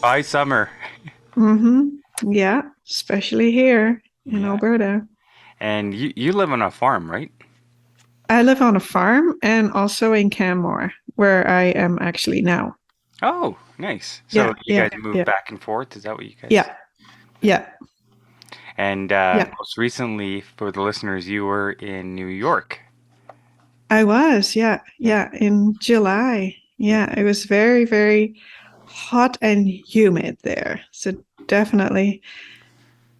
goodbye summer. Yeah, especially here in Yeah. Alberta. And you live on a farm, right? I live on a farm and also in Canmore, where I am actually now. Oh, nice. So Yeah, you yeah, guys move yeah, back and forth? Is that what you guys? yeah, yeah, And yeah. most recently, for the listeners, you were in New York. I was, yeah, Yeah. yeah, in July. Yeah. Yeah, it was very, very hot and humid there. So definitely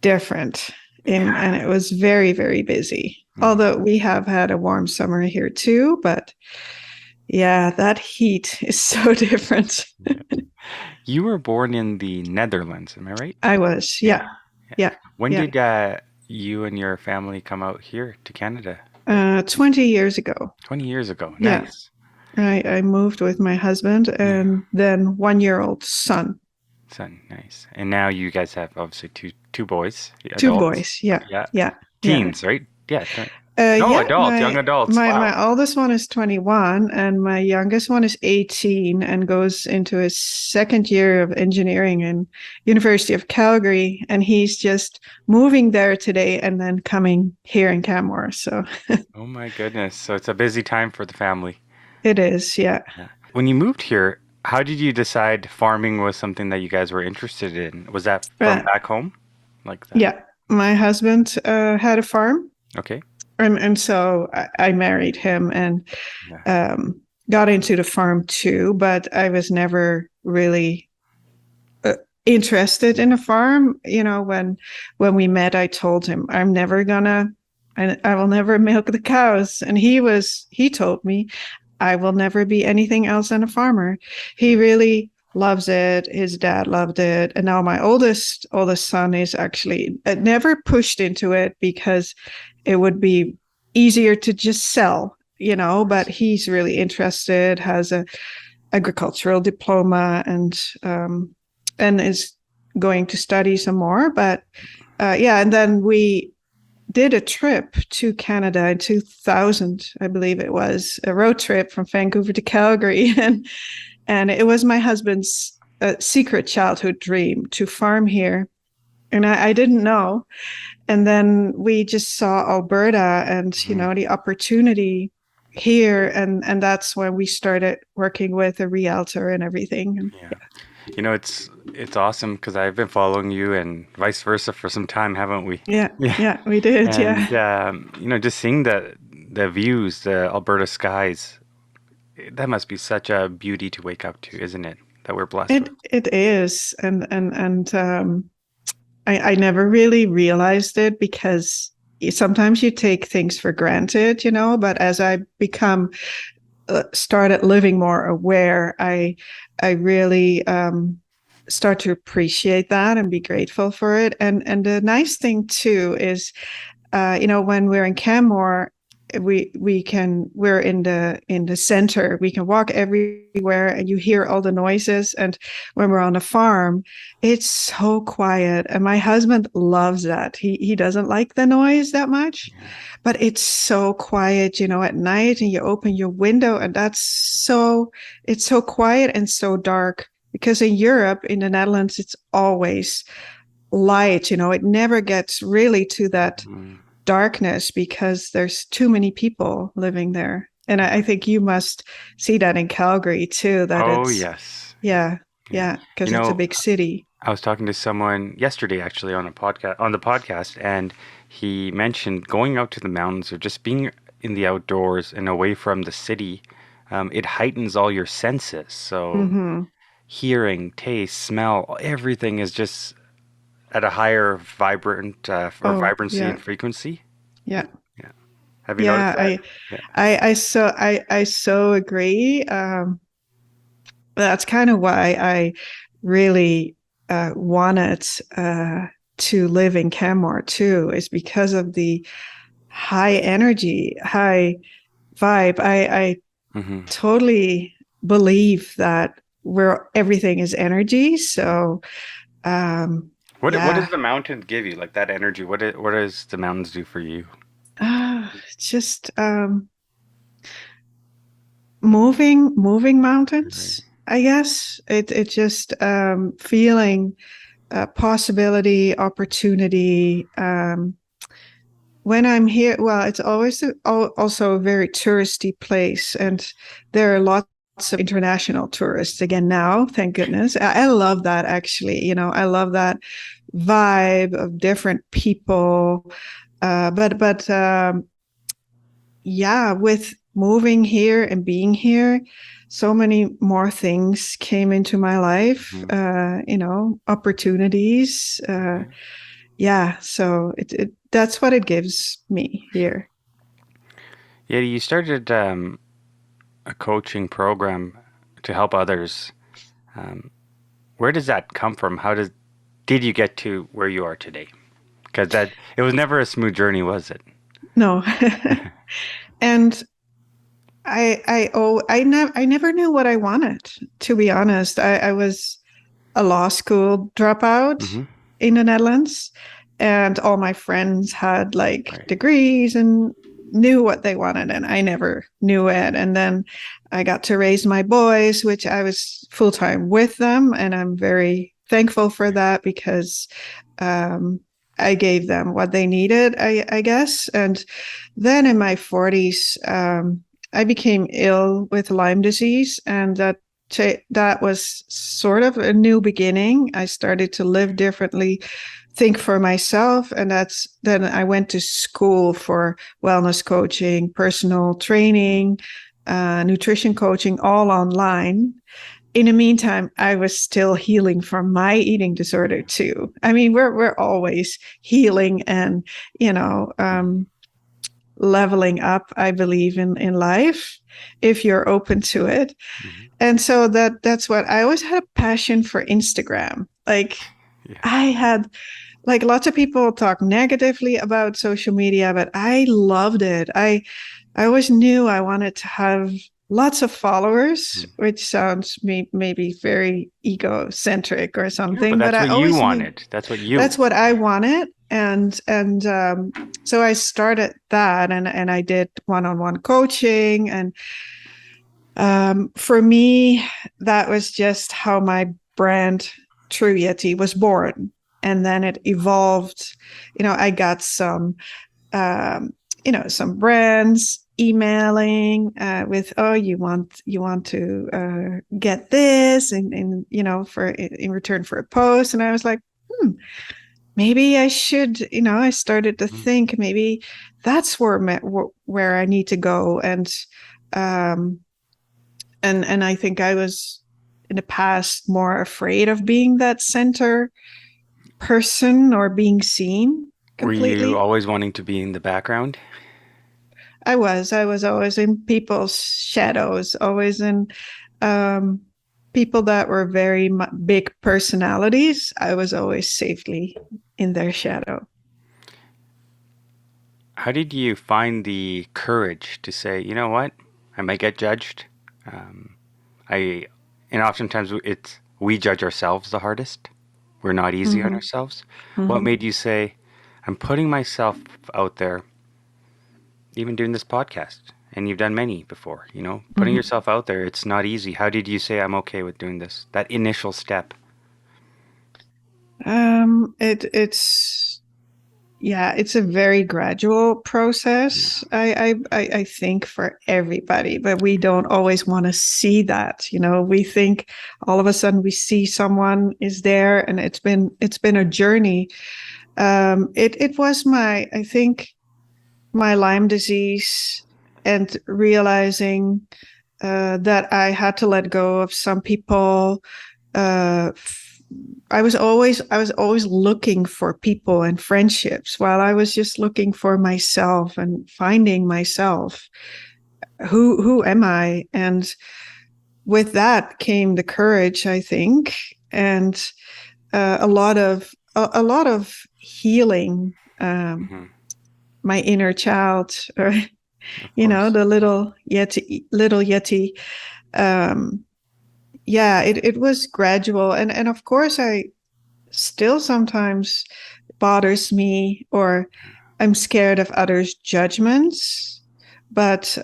different and it was very, very busy. Mhm. Although we have had a warm summer here too, but yeah, that heat is so different. Yeah. You were born in the Netherlands, am I right? I was, Yeah. yeah, Yeah. yeah, When yeah. did you and your family come out here to Canada? Like 20 years ago. 20 years ago. Yeah, Nice. I moved with my husband Yeah. and then 1-year-old son. Son, nice. And now you guys have obviously two boys, Two adults. boys. Yeah, Yeah. yeah, yeah. Teens, right? Yeah. No, Yeah, adults, young adults. my Wow. oldest one is 21 and my youngest one is 18 and goes into his second year of engineering in University of Calgary and he's just moving there today and then coming here in Canmore. So Oh my goodness. So it's a busy time for the family. it is, yeah. Yeah. When you moved here, how did you decide farming was something that you guys were interested in? Was that from Uh, back home? Like that? yeah, my husband had a farm Okay. and so I married him and Yeah. got into the farm too, but I was never really interested in a farm. You know, when we met, I told him I will never milk the cows, and he told me I will never be anything else than a farmer. He really loves it. His dad loved it, and now my oldest son is actually never pushed into it because it would be easier to just sell. You know, but he's really interested, has a agricultural diploma and is going to study some more. But yeah, and then we did a trip to Canada in 2000, I believe it was a road trip from Vancouver to Calgary, and it was my husband's secret childhood dream to farm here, and I didn't know. And then we just saw Alberta and Mhm. the opportunity here, and that's when we started working with a realtor and everything. And Yeah. It's awesome because I've been following you and vice versa for some time, haven't we? yeah, Yeah. yeah, we did, And yeah. just seeing the views, the Alberta skies, that must be such a beauty to wake up to, isn't it? That we're blessed with. It is, and I never really realized it because sometimes you take things for granted, but as I become started living more aware, I really start to appreciate that and be grateful for it. And the nice thing too is, when we're in Canmore, we're in the center. We can walk everywhere, and you hear all the noises. And when we're on a farm, it's so quiet. And my husband loves that. He doesn't like the noise that much, Yeah. but it's so quiet, at night, and you open your window, and it's so quiet and so dark. Because in Europe, in the Netherlands, it's always light. It never gets really to that Mhm. darkness because there's too many people living there. And I think you must see that in Calgary too, that Oh, it's, yes. yeah, Yeah. yeah, You because it's a know, big city. I was talking to someone yesterday actually on the podcast, and he mentioned going out to the mountains or just being in the outdoors and away from the city. It heightens all your senses. So Mm-hmm. hearing, taste, smell, everything is just at a higher Oh, vibrancy and yeah, frequency. yeah, Yeah. Have you noticed yeah. that? Yeah. I so agree. That's kind of why I really wanted to live in Canmore too, is because of the high energy, high vibe. I Hmm. totally believe that where everything is energy. So, What yeah, does the mountains give you? Like that energy? What does the mountains do for you? just moving Right. mountains. I guess it just feeling possibility, opportunity. When I'm here, well, it's always also a very touristy place, and there are lots of international tourists again now. Thank goodness. I love that actually. I love that vibe of different people. But yeah, with moving here and being here, so many more things came into my life. Opportunities. Yeah, so that's what it gives me here. Yeah, you started a coaching program to help others. Um, where does that come from? Did you get to where you are today? Because that it was never a smooth journey, was it? No. And I never knew what I wanted, to be honest. I was a law school dropout Hmm. in the Netherlands, and all my friends had like Right. degrees and knew what they wanted, and I never knew it. And then I got to raise my boys, which I was full time with them, and I'm very thankful for that because I gave them what they needed, I guess. And then in my 40s, I became ill with Lyme disease, and that was sort of a new beginning. I started to live differently, think for myself, and then I went to school for wellness coaching, personal training, nutrition coaching, all online. In the meantime, I was still healing from my eating disorder too. I mean, we're always healing and leveling up, I believe, in life if you're open to it. Hmm. And so that's what I always had a passion for Instagram. Like Yeah. I had like lots of people talk negatively about social media, but I loved it. I always knew I wanted to have lots of followers, Mhm. which sounds maybe very egocentric or No, but something, but that's I what you always knew wanted. That's what you. that's what I wanted. And so I started that, and I did one-on-one coaching. And for me, that was just how my brand Trujetty was born. And then it evolved. I got um, some brands emailing with, oh, you want to get this, and for in return for a post. And I was like, maybe I should. I started to Mhm. think maybe that's where I need to go. Um, and I think I was in the past more afraid of being that center person or being seen Were you completely. always wanting to be in the background? I was always in people's shadows, always in um, people that were very big personalities. I was always safely in their shadow. How did you find the courage to say, you know what, I might get judged? Um, I, and oftentimes we judge ourselves the hardest. We're not easy on Mm-hmm. ourselves. What Mm-hmm. made you say, I'm putting myself out there, even doing this podcast? And you've done many before, putting Mm-hmm. yourself out there, it's not easy. How did you say, I'm okay with doing this? That initial step. It's yeah, it's a very gradual Yeah. process. I think for everybody, but we don't always want to see that. We think all of a sudden we see someone is there, and it's been a journey. It was I think my Lyme disease, and realizing that I had to let go of some people. Uh, I was always looking for people and friendships, while I was just looking for myself and finding myself. Who am I? And with that came the courage, I think, and a lot of healing. Hmm. My inner child, or Of course. the little yeti. Um, yeah, it was gradual, and of course I still sometimes bothers me, or I'm scared of others' judgments, but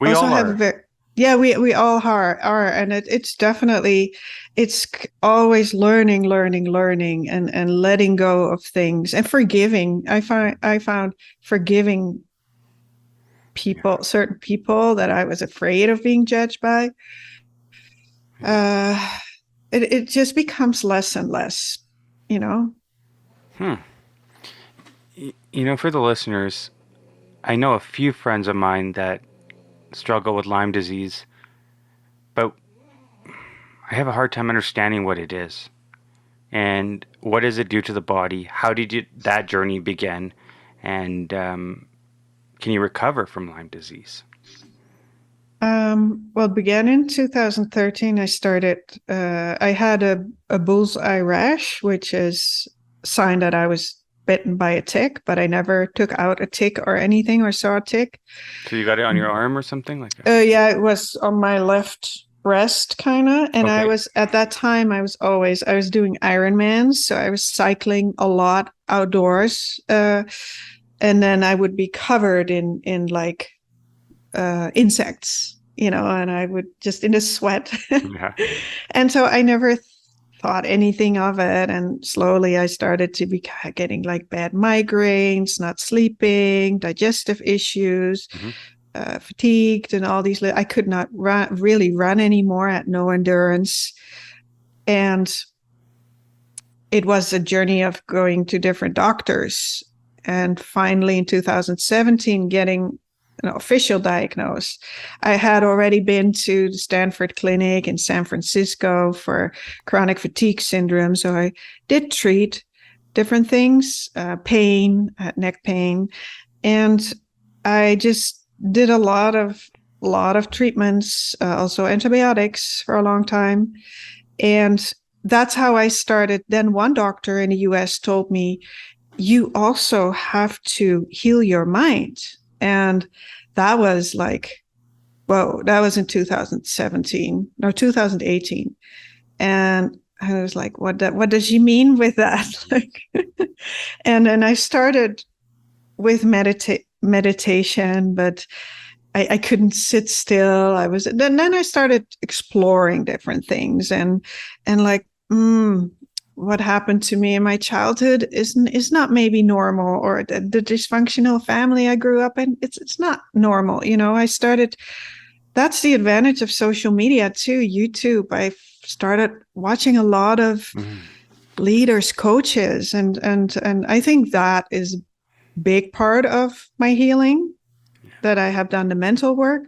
We also all have a are. very Yeah, we all are, and it's definitely always learning, and letting go of things and forgiving. I found forgiving Yeah. certain people that I was afraid of being judged by. Yeah. Uh, it just becomes less and less, you know. Hmm. For the listeners, I know a few friends of mine that struggle with Lyme disease, but I have a hard time understanding what it is and what does it do to the body. How did that journey begin, and can you recover from Lyme disease? Well, began in 2013. I had a bullseye rash, which is a sign that I was bitten by a tick, but I never took out a tick or anything or saw a tick. So you got it on your arm or something like that? Yeah, it was on my left breast, kind of. And I Okay. was, at that time, I was doing Ironmans. So I was cycling a lot outdoors. And then I would be covered in like insects, and I would just in the sweat. Yeah. And so I never thought anything of it. And slowly I started to be getting like bad migraines, not sleeping, digestive issues, Hmm. fatigued, and all these. I could not really run anymore at no endurance. And it was a journey of going to different doctors. And finally, in 2017, getting an official diagnosis. I had already been to the Stanford Clinic in San Francisco for chronic fatigue syndrome. So I did treat different things, pain, neck pain. And I just did a lot of treatments, also antibiotics for a long time. And that's how I started. Then one doctor in the US told me, you also have to heal your mind. And that was like, whoa, that was in 2017 or 2018. And I was like, what does she mean with that? Like, and then I started with meditation, but I couldn't sit still. Then I started exploring different things, and like, what happened to me in my childhood is not maybe normal, or the dysfunctional family I grew up in. It's not normal. I started. That's the advantage of social media too. YouTube. I started watching a lot of Mm. leaders, coaches, and I think that is a big part of my healing, that I have done the mental work.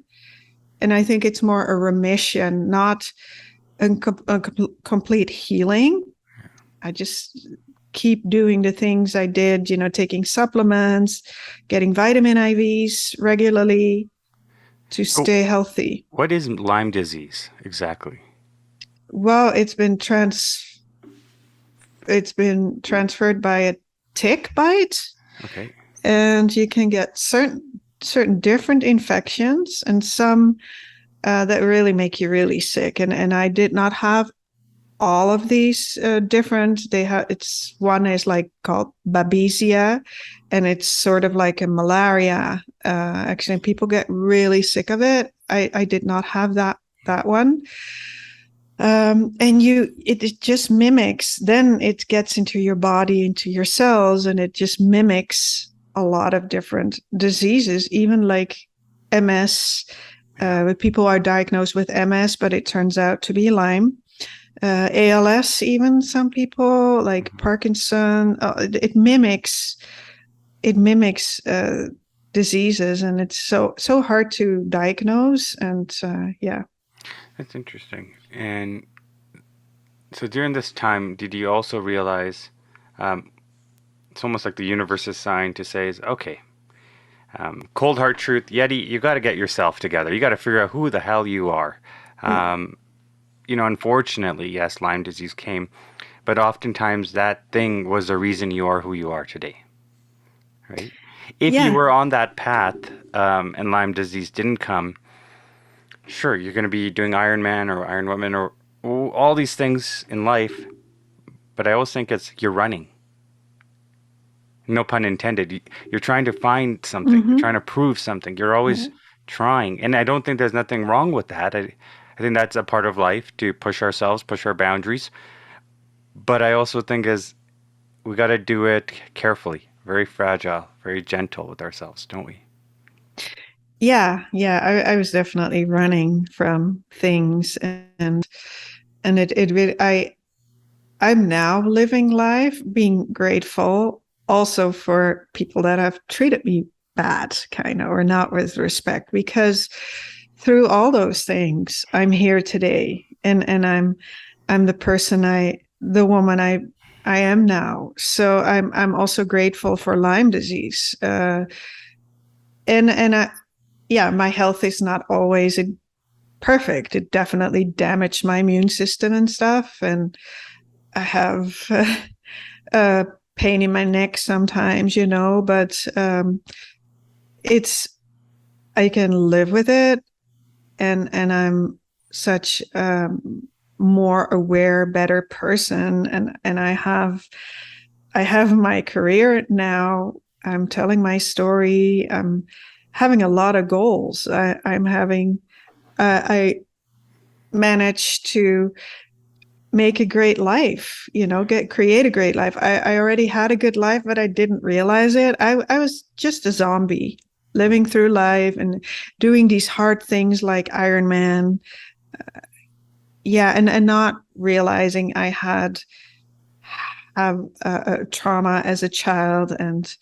And I think it's more a remission, not a complete healing. I just keep doing the things I did, taking supplements, getting vitamin IVs regularly to So stay healthy. what is Lyme disease exactly? Well, it's been transferred by a tick bite, Okay. and you can get certain different infections, and some that really make you really sick. And I did not have all of these different. It's one is like called babesia, and it's sort of like a malaria. Actually, people get really sick of it. I did not have that one. And it just mimics. Then it gets into your body, into your cells, and it just mimics a lot of different diseases, even like MS. People are diagnosed with MS, but it turns out to be Lyme. ALS, even some people like Mhm. Parkinson. It mimics diseases, and it's so hard to diagnose. And yeah. That's interesting. And so during this time, did you also realize um, it's almost like the universe's sign to say is okay, cold hard truth, Yeti, you got to get yourself together. You got to figure out who the hell you are. Um, Unfortunately, yes, Lyme disease came, but oftentimes that thing was the reason you are who you are today, right? If you Yeah. were on that path and Lyme disease didn't come, sure, you're going to be doing Ironman or Ironwoman or all these things in life, but I always think it's you're running. No pun intended. You're trying to find something. You're Mm-hmm. trying to prove something. You're always trying. And I don't think there's nothing wrong with that. I think that's a part of life to push ourselves, push our boundaries. But I also think as we got to do it carefully, very fragile, very gentle with ourselves, don't we? Yeah, yeah. I was definitely running from things, and it really, I'm now living life being grateful also for people that have treated me bad, kind of, or not with respect, because through all those things, I'm here today, and I'm the person the woman I am now. So I'm also grateful for Lyme disease, and I, yeah, my health is not always perfect. It definitely damaged my immune system and stuff, and I have pain in my neck sometimes, but it's I can live with it, and I'm such more aware, better person, and I have my career now. I'm telling my story. I'm having a lot of goals. I managed to make a great life, create a great life. I already had a good life, but I didn't realize it. I was just a zombie living through life and doing these hard things like Ironman. Yeah. And not realizing I have a trauma as a child, and,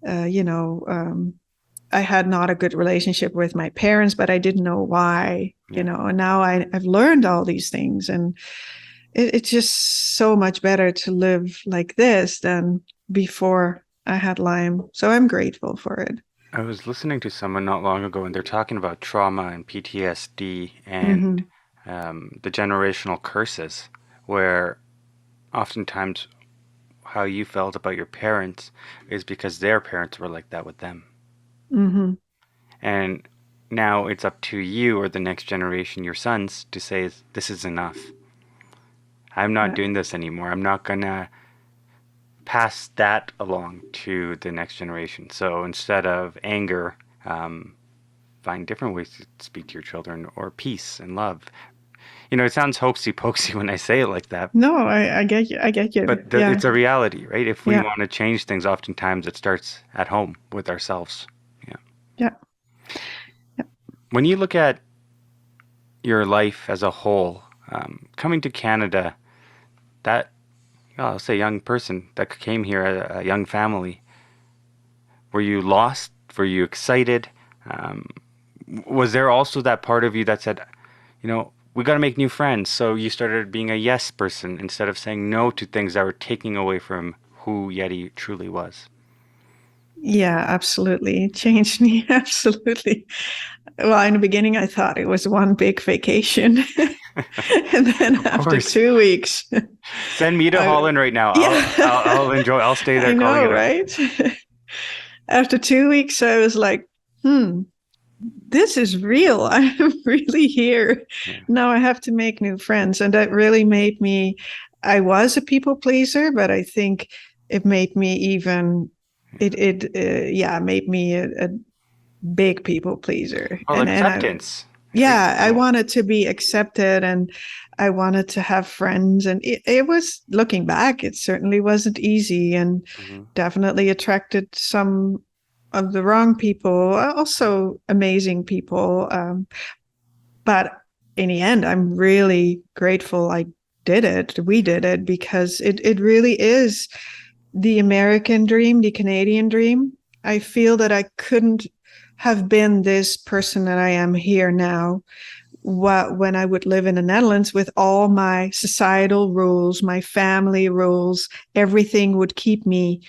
uh, you know, um, I had not a good relationship with my parents, but I didn't know why, Yeah. and now I've learned all these things, and it's just so much better to live like this than before I had Lyme. So I'm grateful for it. I was listening to someone not long ago, and they're talking about trauma and PTSD and Mm-hmm. the generational curses, where oftentimes how you felt about your parents is because their parents were like that with them. Mm-hmm. And now it's up to you or the next generation, your sons, to say, this is enough. I'm not Yeah. doing this anymore. I'm not going to pass that along to the next generation. So instead of anger, find different ways to speak to your children, or peace and love. It sounds hoaxy pokesy when I say it like that, No, I get you. I get you. but Yeah. it's a reality, right? If we Yeah. want to change things, oftentimes it starts at home with ourselves. Yeah. Yeah. Yeah. When you look at your life as a whole, coming to Canada, that, well, I'll say young person that came here, a young family, were you lost? Were you excited? Um, was there also that part of you that said, we got to make new friends? So you started being a yes person instead of saying no to things that were taking away from who Yeti truly was. Yeah, absolutely. It changed me. Absolutely. Well, in the beginning, I thought it was one big vacation. And then Of after course. 2 weeks, Send me to I, Holland right now. yeah, I'll enjoy. I'll stay there I calling know, it a. right? After 2 weeks, I was like, this is real. I'm really here. Yeah. Now I have to make new friends. And that really made me, I was a people pleaser, but I think it made me even, yeah, made me a big people pleaser. Well, And I, acceptance, right? yeah, I wanted to be accepted, and I wanted to have friends. And it was, looking back, it certainly wasn't easy, and Mhm. definitely attracted some of the wrong people, also amazing people. But in the end, I'm really grateful I did it. We did it, because it really is the American dream, the Canadian dream. I feel that I couldn't have been this person that I am here now when I would live in the Netherlands with all my societal rules, my family rules. Everything would keep me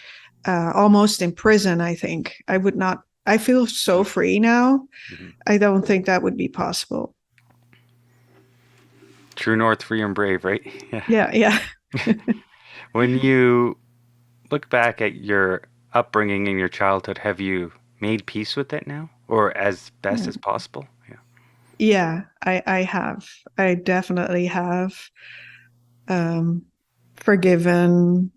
almost in prison. I think I would not. I feel so free now. Mhm. I don't think that would be possible. True North, free and brave, right? Yeah. Yeah, yeah. When you look back at your upbringing in your childhood, have you made peace with it now, or as best Yeah. as possible? Yeah. Yeah, I have. I definitely have um, forgiven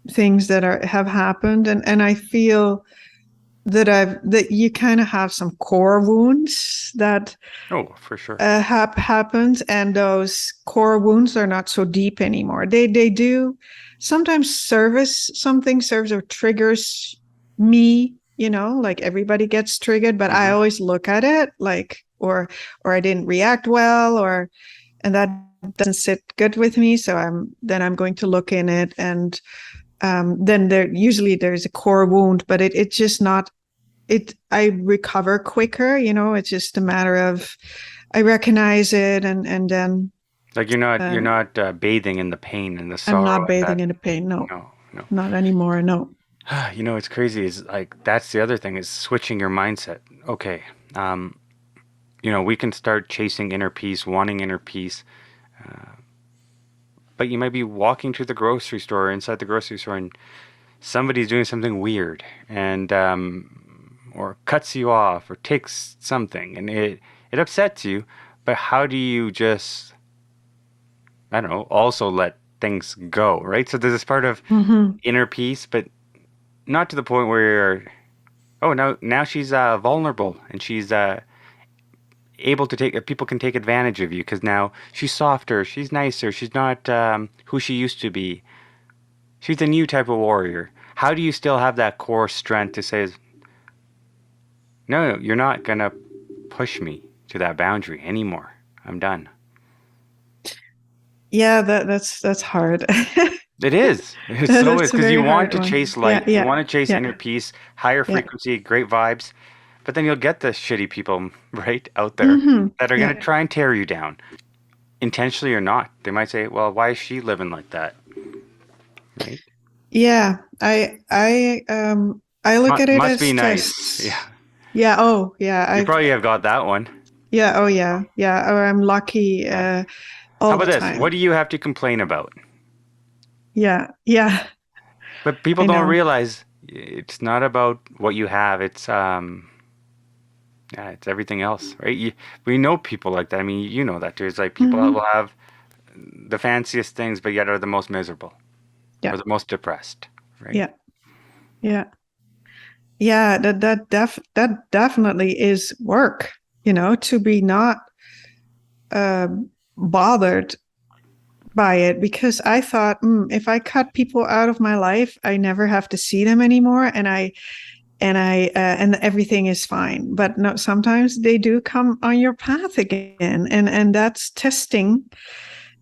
things that have happened, and I feel that you kind of have some core wounds that Oh, for sure. happened, and those core wounds are not so deep anymore. They do sometimes something serves or triggers me, like everybody gets triggered, but I always look at it like, or I didn't react well, and that doesn't sit good with me. So I'm going to look in it, and then there's a core wound, but it's just not it. I recover quicker. It's just a matter of I recognize it, and then Like you're not bathing in the pain and the I'm sorrow not and bathing that. in the pain. No, No, no. not anymore. No. It's crazy is like that's the other thing is switching your mindset. Okay. Um, we can start chasing inner peace, wanting inner peace, but you might be walking to the grocery store or inside the grocery store and somebody's doing something weird and or cuts you off or takes something and it upsets you, but how do you just I don't know, also let things go, right? So there's this part of Mm-hmm. inner peace, but not to the point where you're, oh, now she's vulnerable and she's able to take, people can take advantage of you because now she's softer, she's nicer, she's not who she used to be. She's a new type of warrior. How do you still have that core strength to say, no, you're not gonna push me to that boundary anymore. I'm done. Yeah, that's hard. It is. It so is That's a because you very want hard to one. chase Yeah, light, you yeah, want to chase yeah, inner peace, higher yeah. frequency, great vibes, but then you'll get the shitty people right out there Mm-hmm. that are Yeah, gonna try and tear you down, intentionally or not. They might say, "Well, why is she living like that?" Right? yeah. I look at it Must be as nice. Yeah. tests. Yeah. Oh, yeah. You probably have got that one. Yeah. Oh, yeah. Yeah. Or I'm lucky Yeah. How all about the this? What time. do you have to complain about? Yeah. Yeah. But people I don't know. realize it's not about what you have. It's yeah, it's everything else, right? We know people like that. I mean, you know that too. It's like people that Mm-hmm. will have the fanciest things, but yet are the most miserable or Yeah. the most depressed, right? Yeah. Yeah. Yeah. That definitely is work. To be not bothered by it, because I thought, if I cut people out of my life, I never have to see them anymore, and everything is fine. But no, sometimes they do come on your path again, and that's testing.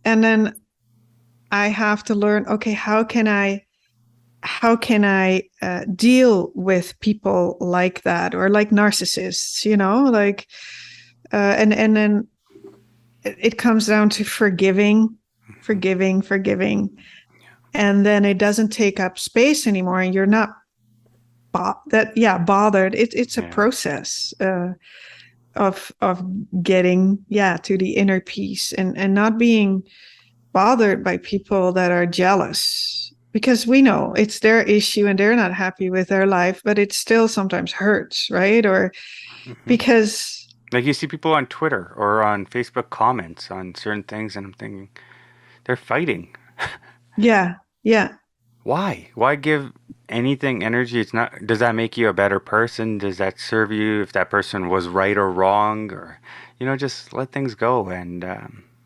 And then I have to learn, okay, how can I deal with people like that, or like narcissists, like and then it comes down to forgiving, and then it doesn't take up space anymore, and you're not bothered. It's a Yeah. process of getting to the inner peace, and not being bothered by people that are jealous, because we know it's their issue and they're not happy with their life, but it still sometimes hurts, right? Or Hmm. because Like you see people on Twitter or on Facebook comments on certain things, and I'm thinking they're fighting. yeah, yeah. Why? Why give anything energy? It's not. Does that make you a better person? Does that serve you if that person was right or wrong? Or, just let things go. And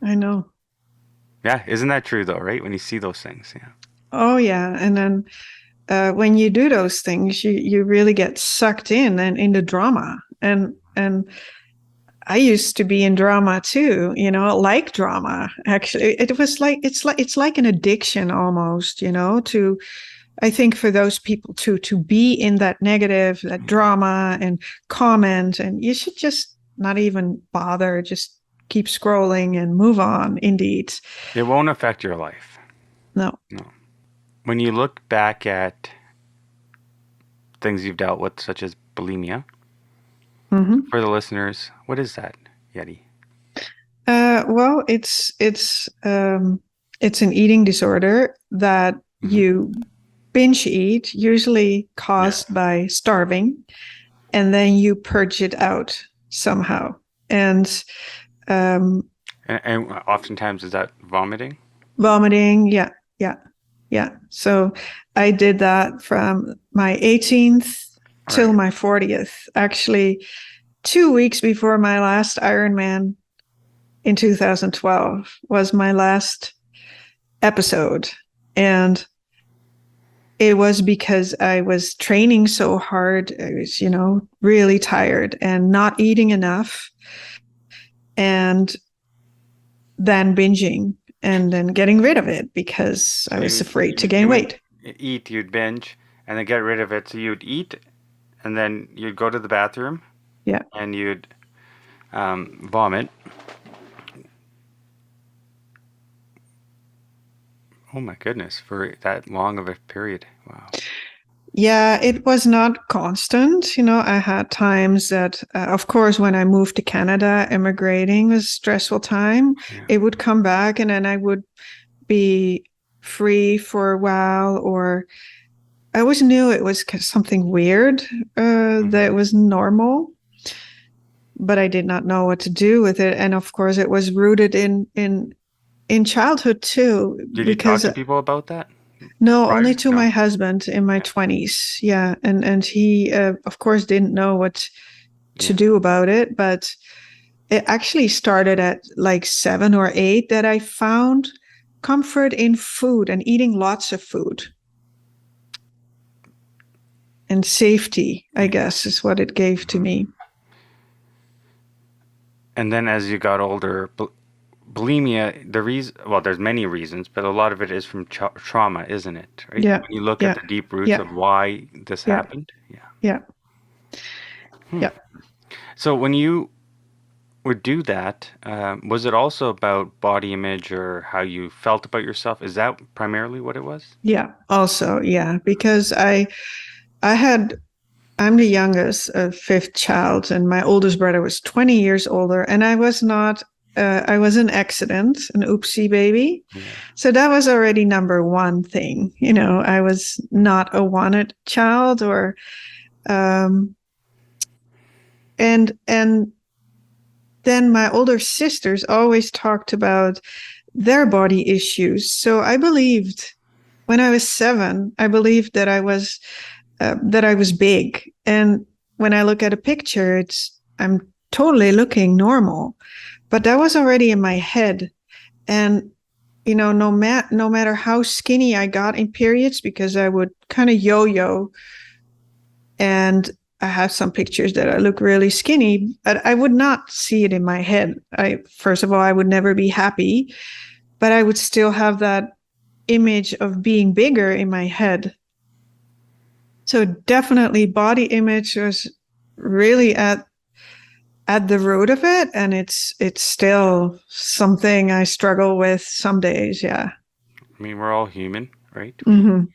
I know. yeah, isn't that true though, right? When you see those things, yeah. Oh, yeah. And then when you do those things, you really get sucked in, and in the drama. And I used to be in drama too, like drama. Actually, it's like an addiction almost, to, I think, for those people to be in that negative, that drama and comment, and you should just not even bother, just keep scrolling and move on. Indeed. It won't affect your life. No. No. When you look back at things you've dealt with, such as bulimia, Mm-hmm. for the listeners, what is that, Yeti? Well, it's an eating disorder that Hmm. you binge eat, usually Yeah. caused by starving, and then you purge it out somehow. And um, And oftentimes is that vomiting? vomiting, yeah, yeah, yeah. So I did that from my 18th till Right. my 40th. Actually, 2 weeks before my last Ironman in 2012 was my last episode. And it was because I was training so hard. I was, really tired and not eating enough, and then binging and then getting rid of it because I So was you afraid to you gain wouldn't weight. eat, you'd binge, and then get rid of it. So you'd eat, and then you'd go to the bathroom, Yeah. and you'd vomit. Oh my goodness, for that long of a period. Wow. Yeah, it was not constant. I had times that, of course, when I moved to Canada, immigrating was a stressful time. Yeah. It would come back and then I would be free for a while, or I always knew it was something weird that was normal, but I did not know what to do with it. And of course, it was rooted in childhood too, Did you talk because to people about that no, only prior? to No. my husband in my Yeah. 20s. Yeah, and he of course didn't know what to Yeah. do about it, but it actually started at like 7 or 8 that I found comfort in food and eating lots of food. And safety, I Yeah. guess, is what it gave to me. And then as you got older, bulimia, well, there's many reasons, but a lot of it is from trauma, isn't it? Right? Yeah, When you look at yeah, the deep roots yeah, of why this yeah, happened. Yeah. yeah, Hmm. yeah. So when you would do that, was it also about body image or how you felt about yourself? Is that primarily what it was? Yeah, also, yeah, because I had I'm the youngest, fifth child, and my oldest brother was 20 years older, and I was not. I was an accident, an oopsie baby. Yeah. So that was already number one thing. I was not a wanted child, or and then my older sisters always talked about their body issues. So I believed when I was 7, I believed that I was big. And when I look at a picture, I'm totally looking normal, but that was already in my head. And no matter how skinny I got in periods, because I would kind of yo-yo, and I have some pictures that I look really skinny, but I would not see it in my head. First of all, I would never be happy, but I would still have that image of being bigger in my head. So definitely body image was really at the root of it, and it's still something I struggle with some days. Yeah. I mean, we're all human, right? Mm-hmm.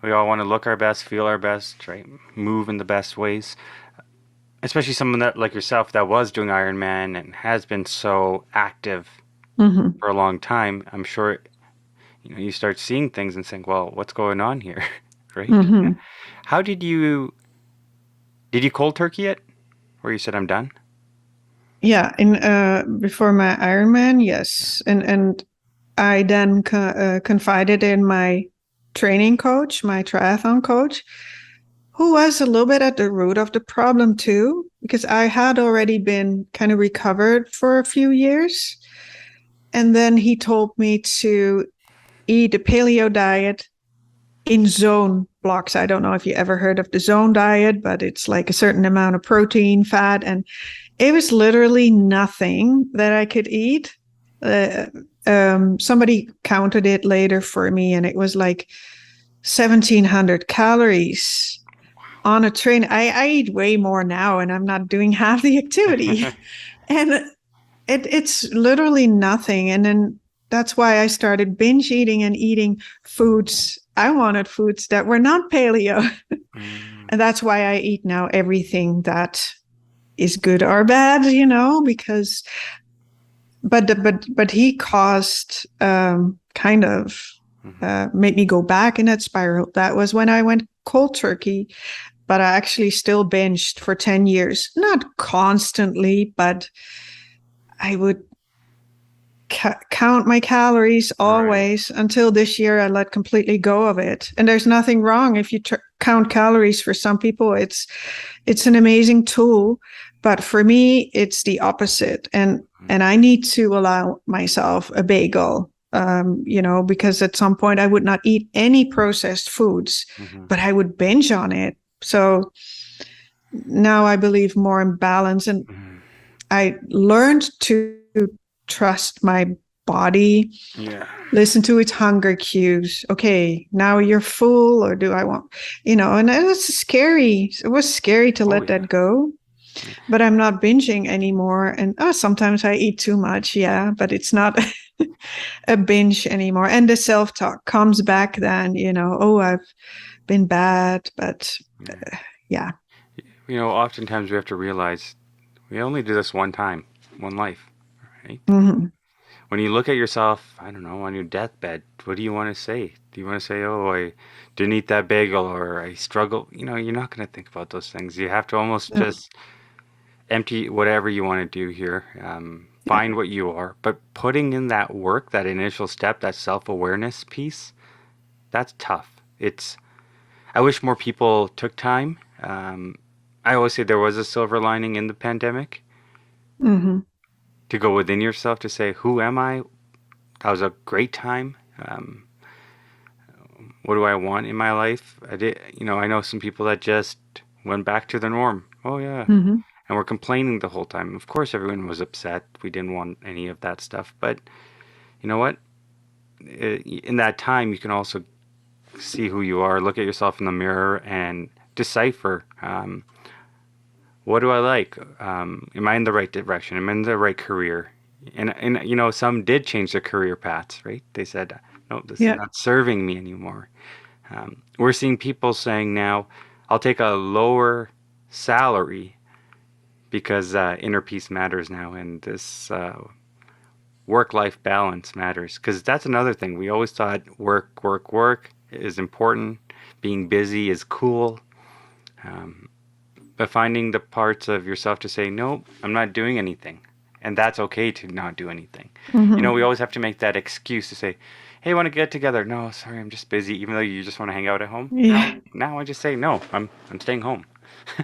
We all want to look our best, feel our best, right? Move in the best ways. Especially someone that like yourself that was doing Ironman and has been so active Mm-hmm. for a long time. I'm sure you start seeing things and saying, "Well, what's going on here?" Right? Mm-hmm. How did you cold turkey it? Where you said I'm done? Yeah, in before my Ironman, yes, and I then confided in my training coach, my triathlon coach, who was a little bit at the root of the problem too, because I had already been kind of recovered for a few years. And then he told me to eat a paleo diet in zone blocks. I don't know if you ever heard of the zone diet, but it's like a certain amount of protein, fat, and it was literally nothing that I could eat. Somebody counted it later for me, and it was like 1,700 calories on a train. I eat way more now, and I'm not doing half the activity. And it's literally nothing. And then that's why I started binge eating and eating foods. I wanted foods that were not paleo. Mm, And that's why I eat now everything that is good or bad, because but he caused kind of made me go back in that spiral. That was when I went cold turkey, but I actually still binged for 10 years. Not constantly, but I would count my calories Right. always until this year I let completely go of it. And there's nothing wrong if you count calories. For some people it's an amazing tool, but for me it's the opposite. And I need to allow myself a bagel, because at some point I would not eat any processed foods, Hmm. but I would binge on it. So now I believe more in balance, and Hmm. I learned to trust my body, Yeah. listen to its hunger cues. Okay, now you're full, or do I want, and it was scary. It was scary to Oh let yeah. that go, Yeah. but I'm not binging anymore. And sometimes I eat too much. Yeah, but it's not a binge anymore. And the self-talk comes back then, oh, I've been bad, but Yeah. yeah. Oftentimes we have to realize we only do this one time, one life, right? Hmm. When you look at yourself, I don't know, on your deathbed, what do you want to say? Do you want to say, "Oh, I didn't eat that bagel," or "I struggle"? You're not going to think about those things. You have to almost No, just empty whatever you want to do here. yeah. Find what you are, but putting in that work, that initial step, that self-awareness piece, that's tough. It's I wish more people took time. I always say there was a silver lining in the pandemic Hmm. to go within yourself to say, who am I? That was a great time. What do I want in my life? I know some people that just went back to the norm. Oh yeah, Hmm. and we're complaining the whole time. Of course, everyone was upset. We didn't want any of that stuff. But you know what? In that time, you can also see who you are, look at yourself in the mirror, and decipher. What do I like? Am I in the right direction? Am I in the right career? And some did change their career paths, right? They said, no, this is Yeah. not serving me anymore. We're seeing people saying now, I'll take a lower salary because inner peace matters now, and this work-life balance matters. Because that's another thing. We always thought work, work, work is important. Being busy is cool. Um, but finding the parts of yourself to say, no, I'm not doing anything. And that's okay to not do anything. Hmm. We always have to make that excuse to say, hey, want to get together? No, sorry, I'm just busy, even though you just want to hang out at home. Yeah. Now I just say, no, I'm staying home.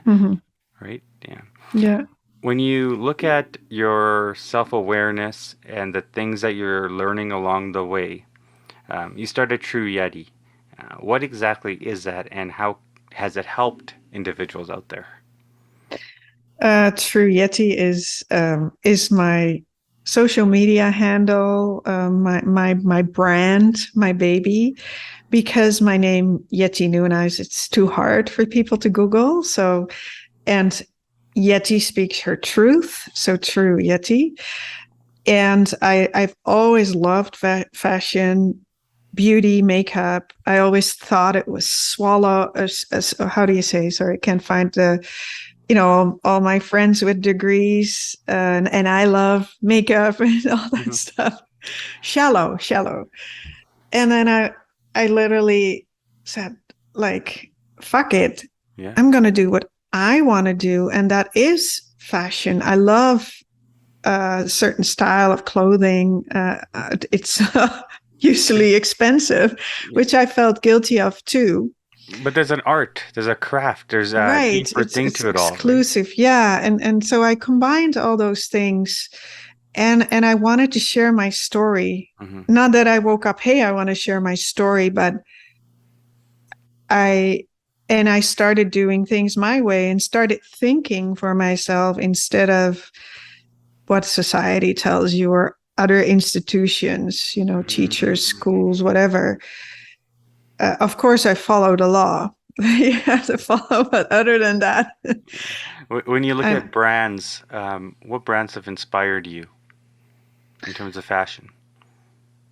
Hmm. Right? Yeah. Yeah. When you look at your self awareness and the things that you're learning along the way, you started Trujetty. What exactly is that, and how has it helped individuals out there? Trujetty is my social media handle, my brand, my baby. Because my name Jetty Nieuwenhuis, it's too hard for people to Google. So, and Yeti speaks her truth, so Trujetty. And I've always loved fashion, beauty, makeup. I always thought it was how do you say? Sorry, I can't find the, all my friends with degrees, and I love makeup and all that Hmm. stuff. Shallow. And then I literally said, like, fuck it. Yeah. I'm going to do what I want to do. And that is fashion. I love a certain style of clothing. It's usually expensive, Yeah. which I felt guilty of too. But there's an art, there's a craft, there's a Right. deeper thing It's to it all, right? exclusive. Yeah. And so I combined all those things, and I wanted to share my story. Hmm. Not that I woke up, hey, I want to share my story, but I I started doing things my way and started thinking for myself instead of what society tells you or other institutions, teachers, schools, whatever. Of course, I follow the law. You have to follow, but other than that, When you look I at brands, what brands have inspired you in terms of fashion?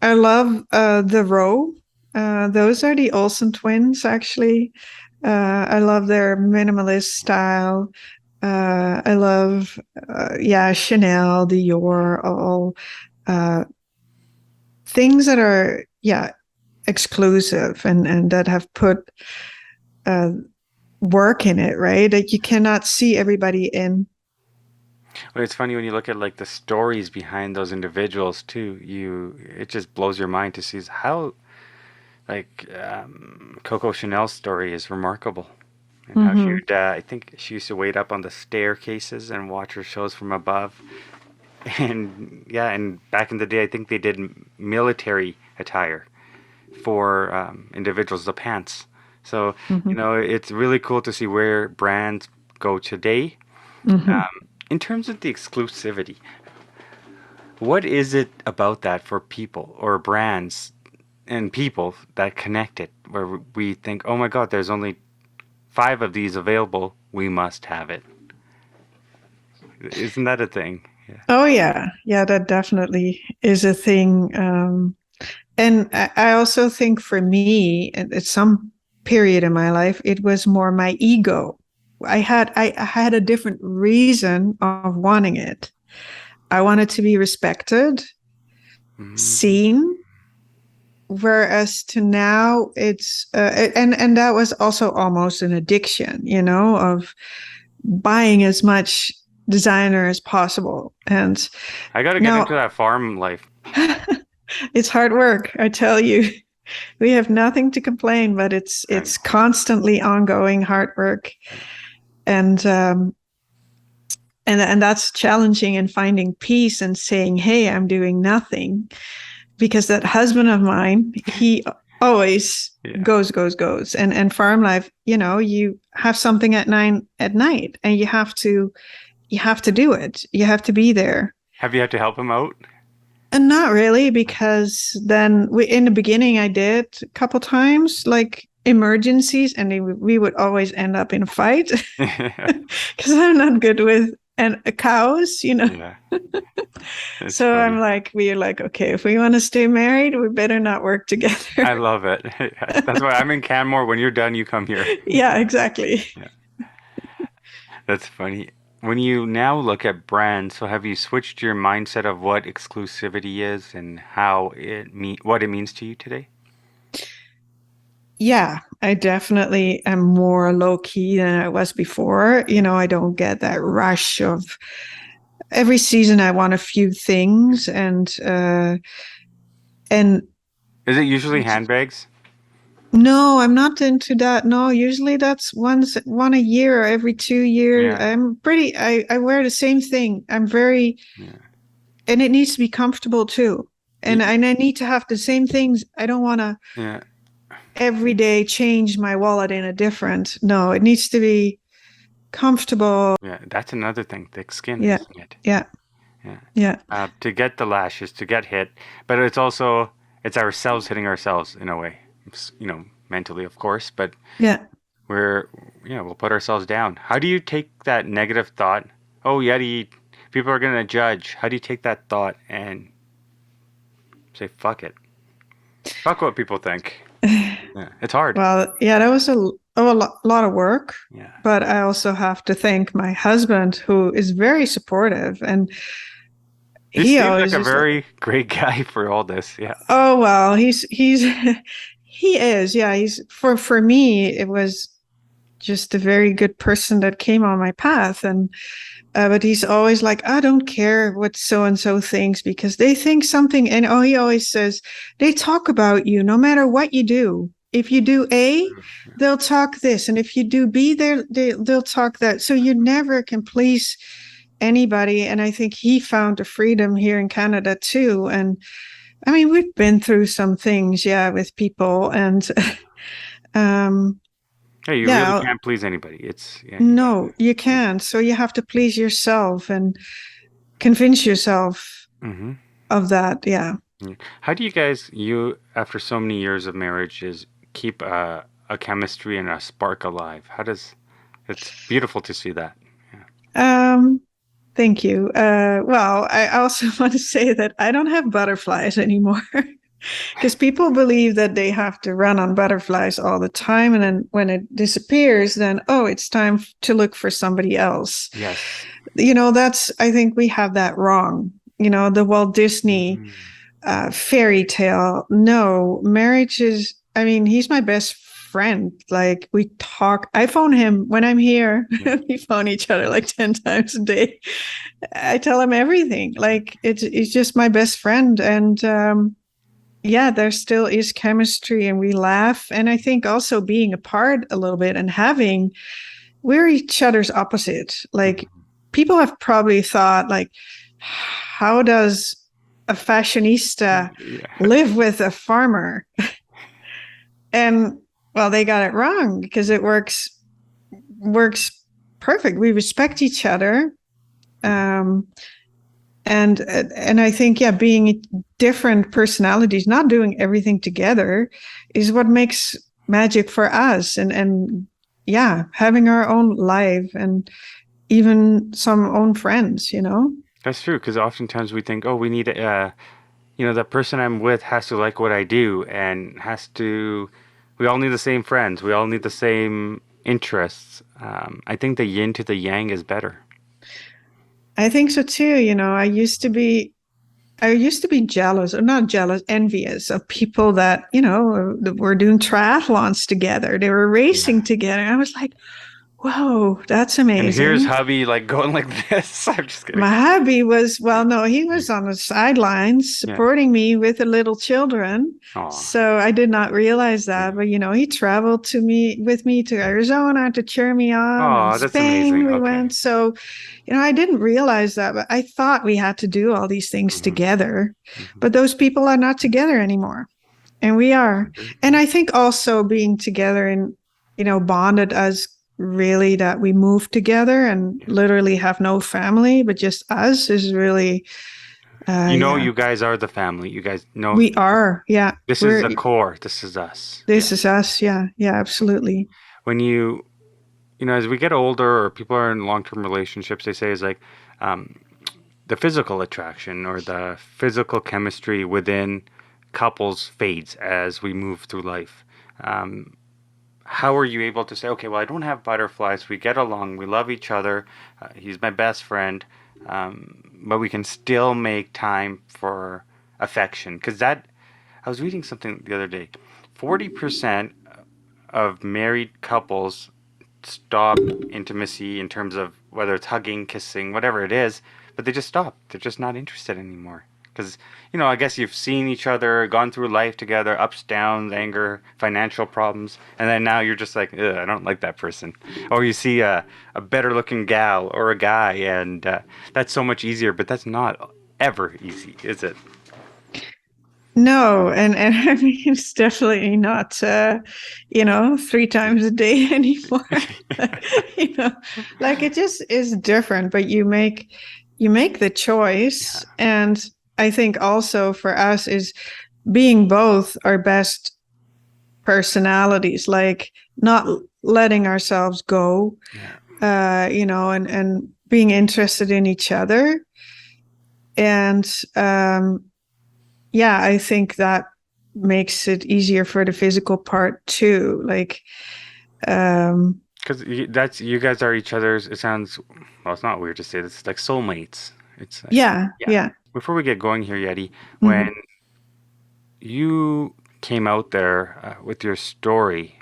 I love the Row. Those are the Olsen twins, actually. I love their minimalist style. I love, yeah, Chanel, Dior, all uh, things that are, yeah, exclusive and that have put uh, work in it, right? That you cannot see everybody in. But it's funny when you look at like the stories behind those individuals too. It just blows your mind to see how like Coco Chanel's story is remarkable, and how she Mm-hmm. would, I think she used to wait up on the staircases and watch her shows from above. And yeah, and back in the day, I think they did military attire for individuals, the pants. So, Mm-hmm. it's really cool to see where brands go today. Mm-hmm. In terms of the exclusivity, what is it about that for people or brands and people that connect it, where we think, oh my God, there's only 5 of these available, we must have it. Isn't that a thing? Yeah. Oh yeah, yeah, that definitely is a thing. And I also think for me, at some period in my life, it was more my ego. I had a different reason of wanting it. I wanted to be respected, Mm, seen, whereas to now it's and that was also almost an addiction, of buying as much designer as possible. And I got to get into now that farm life. it's hard work, I tell you. We have nothing to complain, but I it's know. constantly ongoing hard work, and and that's challenging, and finding peace and saying, "Hey, I'm doing nothing," because that husband of mine, he always Yeah. goes, and farm life. You have something at 9 at night, and you have to do it. You have to be there. Have you had to help him out? And not really, because then in the beginning I did a couple times, like emergencies, and we would always end up in a fight because I'm not good with cows. Yeah, it's So funny. we're like, okay, if we want to stay married, we better not work I together. love it. That's why I'm in Canmore. When you're done, you come here. Yeah, exactly. Yeah, that's funny. When you now look at brands, so have you switched your mindset of what exclusivity is and what it means to you today? Yeah, I definitely am more low key than I was before. I don't get that rush of every season I want a few things, and Is it usually handbags? no, I'm not into that. No, usually that's one a year or every 2 years. Yeah, I wear the same thing. I'm very, yeah. and it needs to be comfortable too. And Y- I need to have the same things. I don't want to Yeah, every day change my wallet in a different. No, it needs to be comfortable. yeah. That's another thing, thick skin, Yeah, isn't it? yeah, Yeah. yeah, To get the lashes, to get hit, but it's ourselves hitting ourselves in a way. Mentally, of course, but yeah. we're we'll put ourselves down. How do you take that negative thought? Oh, Yeti, people are gonna judge. How do you take that thought and say fuck it? Fuck what people think. Yeah, it's hard. Well, yeah, that was a lot of work, Yeah. but I also have to thank my husband, who is very supportive, and He he seems like always a just like, very great guy for all this. Yeah. oh well, he's he is, yeah. He's for me, it was just a very good person that came on my path, and but he's always like, I don't care what so and so thinks, because they think something, and he always says they talk about you no matter what you do. If you do A, they'll talk this, and if you do B, they'll talk that. So you never can please anybody. And I think he found a freedom here in Canada too. And I mean, we've been through some things, yeah, with people, and um, Hey, you really yeah, can't please anybody. It's yeah, you gotta. no, you can't. So you have to please yourself and convince yourself Mm-hmm. of that. Yeah. Yeah. How do you after so many years of marriage, is keep a chemistry and a spark alive? It's beautiful to see that. Yeah. Um, Thank you. Well, I also want to say that I don't have butterflies anymore, because people believe that they have to run on butterflies all the time. And then when it disappears, then, oh, it's time to look for somebody else. Yes. I think we have that wrong. The Walt Disney Mm. fairy tale. No, marriage is, I mean, he's my best friend. Like we talk, I phone him when I'm here. We phone each other like 10 times a day. I tell him everything. Like it's just my best friend. And yeah, there still is chemistry and we laugh. And I think also being apart a little bit and we're each other's opposite. Like people have probably thought like, how does a fashionista live with a farmer? And well, they got it wrong because it works perfect. We respect each other. And I think, yeah, being different personalities, not doing everything together is what makes magic for us. And yeah, having our own life and even some own friends, you know? That's true, because oftentimes we think, oh, we need the person I'm with has to like what I do and we all need the same friends. We all need the same interests. I think the yin to the yang is better. I think so too. You know, I used to be jealous, or not jealous, envious of people that, you know, were doing triathlons together. They were racing together. I was like, whoa, that's amazing. And here's hubby like going like this. I'm just kidding. My hubby was, well, no, he was on the sidelines supporting me with the little children. Aww. So I did not realize that. But, you know, he traveled with me to Arizona to cheer me on. Oh, that's Spain, amazing. we went. So, you know, I didn't realize that, but I thought we had to do all these things together. But those people are not together anymore. And we are. And I think also being together and, you know, bonded us really that we move together and literally have no family, but just us is really, you guys are the family. You guys know. We are. Yeah. This is the core. This is us. This is us. Yeah. Yeah, absolutely. When you know, as we get older or people are in long-term relationships, they say is like, the physical attraction or the physical chemistry within couples fades as we move through life. How are you able to say, okay, well, I don't have butterflies. We get along. We love each other. He's my best friend. But we can still make time for affection. Because I was reading something the other day. 40% of married couples stop intimacy in terms of whether it's hugging, kissing, whatever it is. But they just stop. They're just not interested anymore. Because, you know, I guess you've seen each other, gone through life together, ups, downs, anger, financial problems, and then now you're just like, ugh, I don't like that person. Or you see a better looking gal or a guy, and that's so much easier, but that's not ever easy, is it? No, and I mean, it's definitely not, 3 times a day anymore. You know, like it just is different, but you make the choice. And I think also for us is being both our best personalities, like not letting ourselves go, and being interested in each other. And I think that makes it easier for the physical part too. Like, because you guys are each other's. It sounds, well, it's not weird to say this. It's like soulmates. It's like, yeah. Before we get going here, Jetty, when you came out there with your story,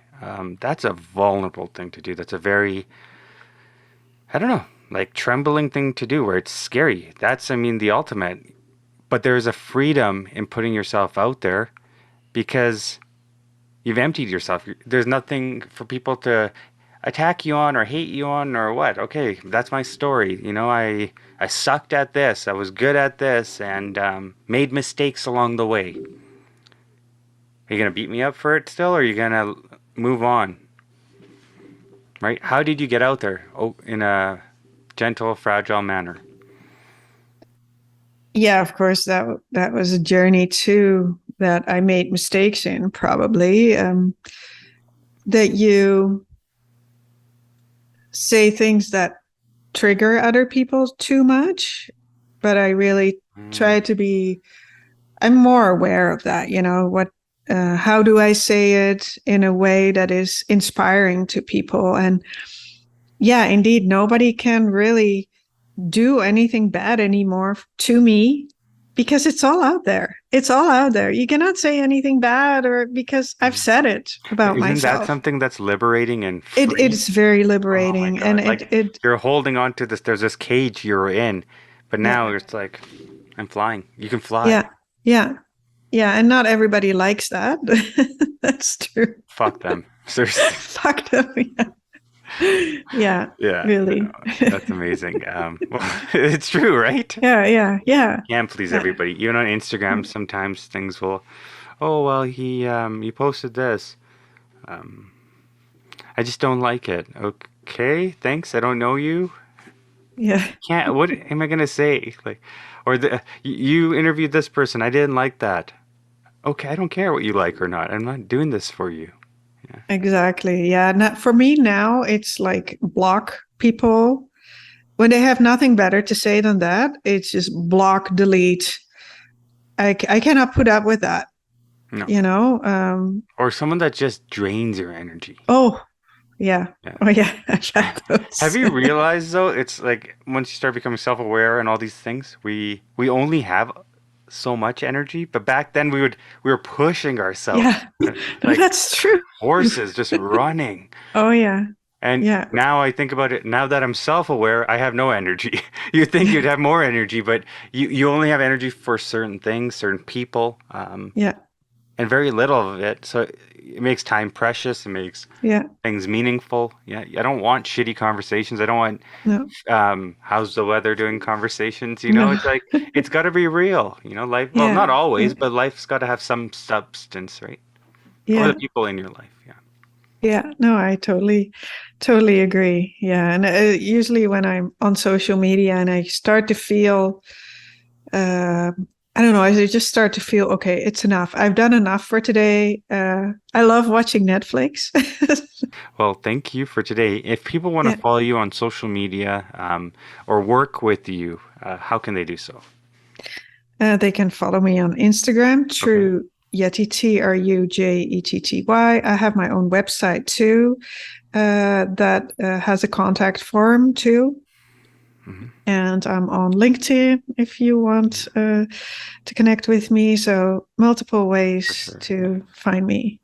that's a vulnerable thing to do. That's a very, I don't know, like trembling thing to do where it's scary. That's, I mean, the ultimate. But there's a freedom in putting yourself out there because you've emptied yourself. There's nothing for people to attack you on or hate you on or what. Okay, that's my story. You know, I sucked at this. I was good at this and made mistakes along the way. Are you going to beat me up for it still, or are you going to move on? Right? How did you get out there? Oh, in a gentle, fragile manner. Yeah, of course, that was a journey too that I made mistakes in, probably. That you say things that trigger other people too much, but I really try to be, I'm more aware of that, you know, how do I say it in a way that is inspiring to people? And yeah, indeed, nobody can really do anything bad anymore to me. because it's all out there. It's all out there. You cannot say anything bad, or because I've said it about Isn't that myself. something that's liberating and free? It is very Oh my liberating, God. and Like you're holding on to this, there's this cage you're in, but now it's like, I'm flying. You can fly. Yeah, and not everybody likes that. That's true. Fuck them. Seriously. Fuck them. Yeah, Yeah. really. No, that's amazing. Well, it's true, right? Yeah. Can't please everybody. Even on Instagram, sometimes things will, oh well, he posted this. I just don't like it. Okay, thanks. I don't know you. Yeah. Can't. What am I gonna say? Like, or you interviewed this person. I didn't like that. Okay, I don't care what you like or not. I'm not doing this for you. Exactly. Yeah. For me now, it's like block people when they have nothing better to say than that. It's just block, delete. I cannot put up with that. No. You know. Or someone that just drains your energy. Oh, yeah. Oh, yeah. I've had those. Have you realized though? It's like once you start becoming self-aware and all these things, we only have so much energy. But back then we were pushing ourselves. Yeah, like that's true. Horses just running. Oh yeah. And now I think about it. Now that I'm self-aware, I have no energy. You think you'd have more energy, but you only have energy for certain things, certain people. And very little of it. So it makes time precious. It makes things meaningful. Yeah, I don't want shitty conversations. I don't want how's the weather doing conversations. You know, it's like it's got to be real. You know, life. Well, not always, but life's got to have some substance, right? Yeah. Or the people in your life. Yeah. Yeah. No, I totally agree. Yeah, and usually when I'm on social media and I start to feel. I don't know. I just start to feel, okay, it's enough. I've done enough for today. I love watching Netflix. Well, thank you for today. If people want to follow you on social media or work with you, how can they do so? They can follow me on Instagram, Trujetty, Trujetty. I have my own website too that has a contact form too. Mm-hmm. And I'm on LinkedIn if you want to connect with me. So multiple ways to find me.